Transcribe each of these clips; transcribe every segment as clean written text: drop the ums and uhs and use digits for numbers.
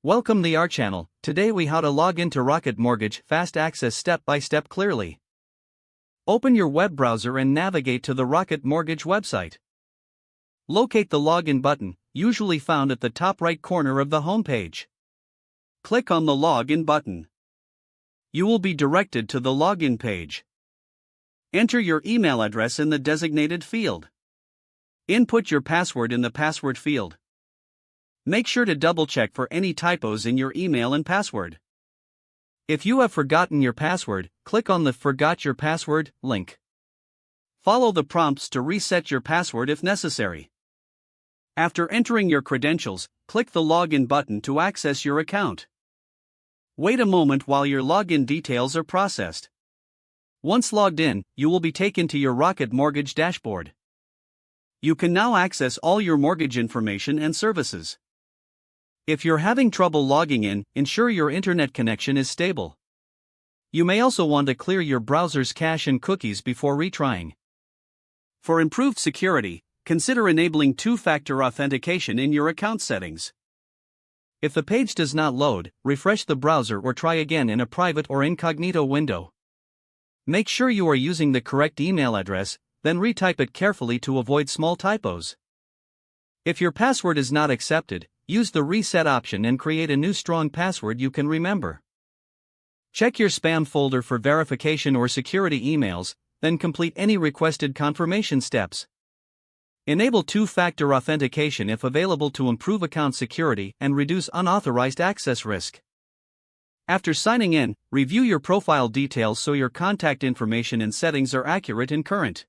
Welcome to our channel. Today we how to log into Rocket Mortgage Fast Access step by step clearly. Open your web browser and navigate to the Rocket Mortgage website. Locate the login button, usually found at the top right corner of the homepage. Click on the login button. You will be directed to the login page. Enter your email address in the designated field. Input your password in the password field. Make sure to double-check for any typos in your email and password. If you have forgotten your password, click on the Forgot Your Password link. Follow the prompts to reset your password if necessary. After entering your credentials, click the Login button to access your account. Wait a moment while your login details are processed. Once logged in, you will be taken to your Rocket Mortgage dashboard. You can now access all your mortgage information and services. If you're having trouble logging in, ensure your internet connection is stable. You may also want to clear your browser's cache and cookies before retrying. For improved security, consider enabling two-factor authentication in your account settings. If the page does not load, refresh the browser or try again in a private or incognito window. Make sure you are using the correct email address, then retype it carefully to avoid small typos. If your password is not accepted, use the reset option and create a new strong password you can remember. Check your spam folder for verification or security emails, then complete any requested confirmation steps. Enable two-factor authentication if available to improve account security and reduce unauthorized access risk. After signing in, review your profile details so your contact information and settings are accurate and current.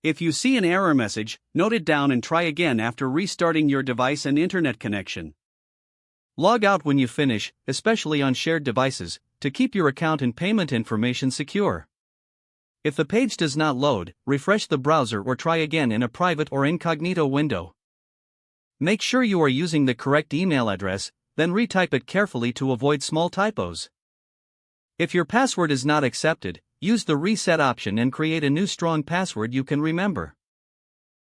If you see an error message, note it down and try again after restarting your device and internet connection. Log out when you finish, especially on shared devices, to keep your account and payment information secure. If the page does not load, refresh the browser or try again in a private or incognito window. Make sure you are using the correct email address, then retype it carefully to avoid small typos. If your password is not accepted, use the reset option and create a new strong password you can remember.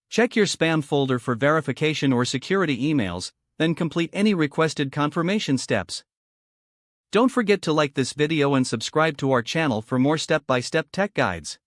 Check your spam folder for verification or security emails, then complete any requested confirmation steps. Don't forget to like this video and subscribe to our channel for more step-by-step tech guides.